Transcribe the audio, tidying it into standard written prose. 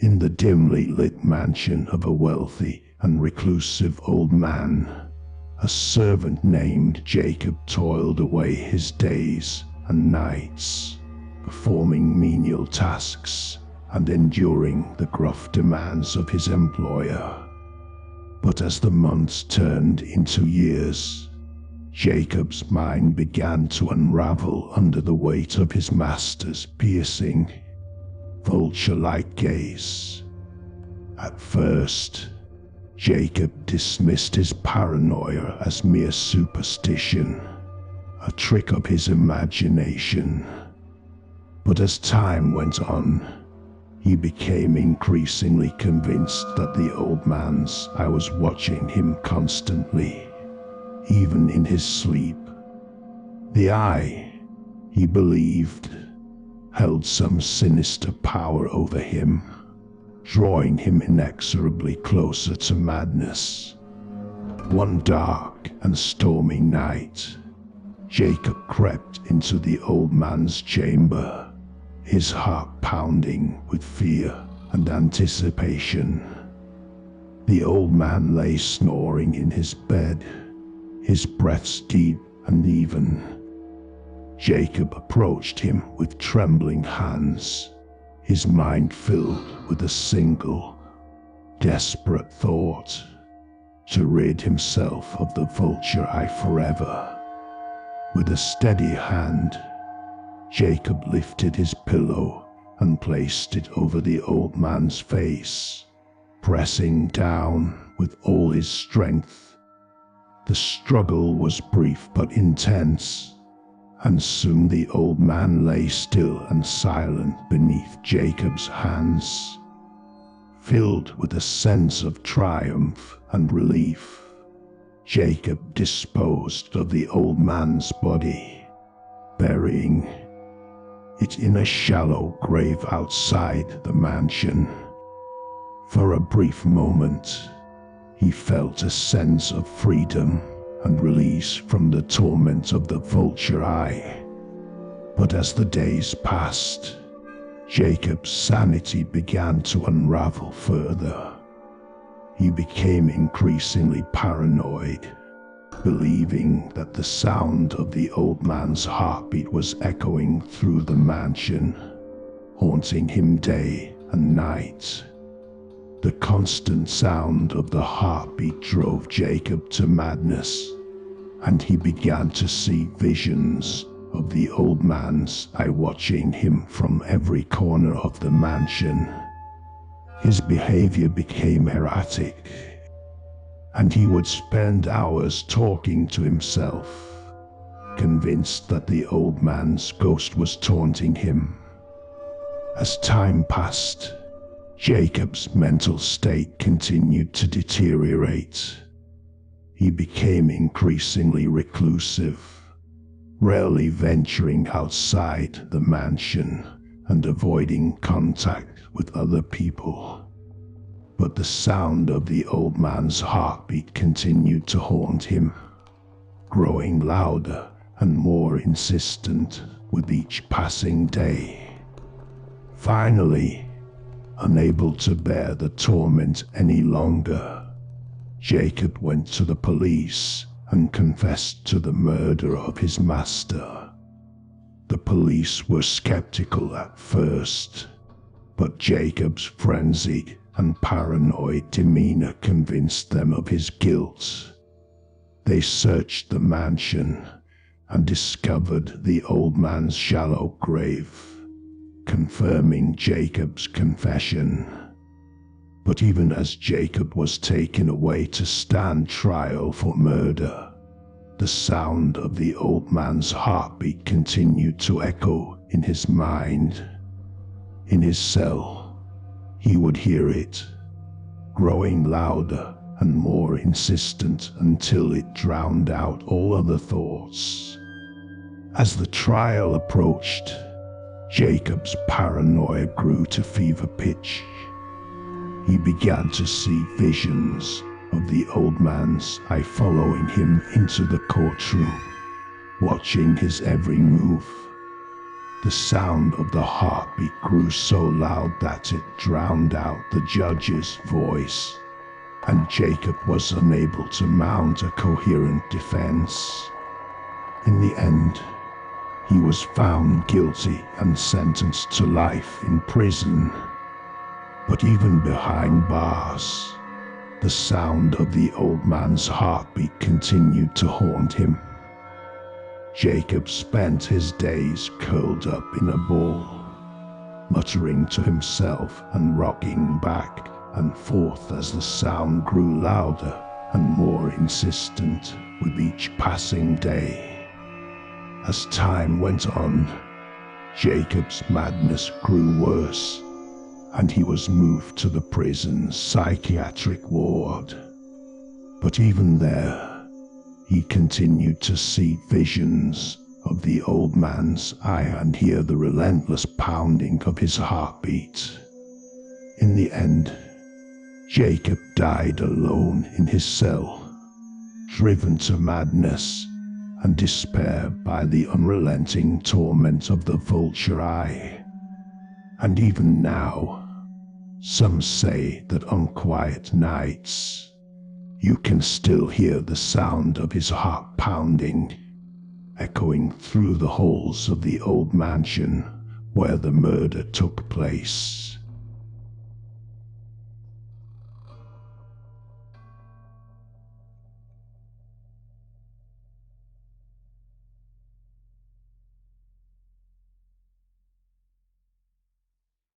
In the dimly lit mansion of a wealthy and reclusive old man, a servant named Jacob toiled away his days and nights, performing menial tasks and enduring the gruff demands of his employer. But as the months turned into years, Jacob's mind began to unravel under the weight of his master's piercing, vulture-like gaze. At first, Jacob dismissed his paranoia as mere superstition, a trick of his imagination. But as time went on, he became increasingly convinced that the old man's eye was watching him constantly, even in his sleep. The eye, he believed, held some sinister power over him, drawing him inexorably closer to madness. One dark and stormy night, Jacob crept into the old man's chamber, his heart pounding with fear and anticipation. The old man lay snoring in his bed, his breaths deep and even. Jacob approached him with trembling hands, his mind filled with a single, desperate thought: to rid himself of the Vulture Eye forever. With a steady hand, Jacob lifted his pillow and placed it over the old man's face, pressing down with all his strength. The struggle was brief but intense, and soon the old man lay still and silent beneath Jacob's hands. Filled with a sense of triumph and relief, Jacob disposed of the old man's body, burying it in a shallow grave outside the mansion. For a brief moment, he felt a sense of freedom and release from the torment of the Vulture Eye. But as the days passed, Jacob's sanity began to unravel further. He became increasingly paranoid, believing that the sound of the old man's heartbeat was echoing through the mansion, haunting him day and night. The constant sound of the heartbeat drove Jacob to madness, and he began to see visions of the old man's eye watching him from every corner of the mansion. His behavior became erratic, and he would spend hours talking to himself, convinced that the old man's ghost was taunting him. As time passed, Jacob's mental state continued to deteriorate. He became increasingly reclusive, rarely venturing outside the mansion and avoiding contact with other people. But the sound of the old man's heartbeat continued to haunt him, growing louder and more insistent with each passing day. Finally, unable to bear the torment any longer, Jacob went to the police and confessed to the murder of his master. The police were skeptical at first, but Jacob's frenzied and paranoid demeanor convinced them of his guilt. They searched the mansion and discovered the old man's shallow grave, confirming Jacob's confession. But even as Jacob was taken away to stand trial for murder, the sound of the old man's heartbeat continued to echo in his mind. In his cell, he would hear it, growing louder and more insistent until it drowned out all other thoughts. As the trial approached, Jacob's paranoia grew to fever pitch. He began to see visions of the old man's eye following him into the courtroom, watching his every move. The sound of the heartbeat grew so loud that it drowned out the judge's voice, and Jacob was unable to mount a coherent defense. In the end, he was found guilty and sentenced to life in prison. But even behind bars, the sound of the old man's heartbeat continued to haunt him. Jacob spent his days curled up in a ball, muttering to himself and rocking back and forth as the sound grew louder and more insistent with each passing day. As time went on, Jacob's madness grew worse, and he was moved to the prison's psychiatric ward. But even there, he continued to see visions of the old man's eye and hear the relentless pounding of his heartbeat. In the end, Jacob died alone in his cell, driven to madness and despair by the unrelenting torment of the Vulture Eye. And even now, some say that on quiet nights, you can still hear the sound of his heart pounding, echoing through the halls of the old mansion where the murder took place.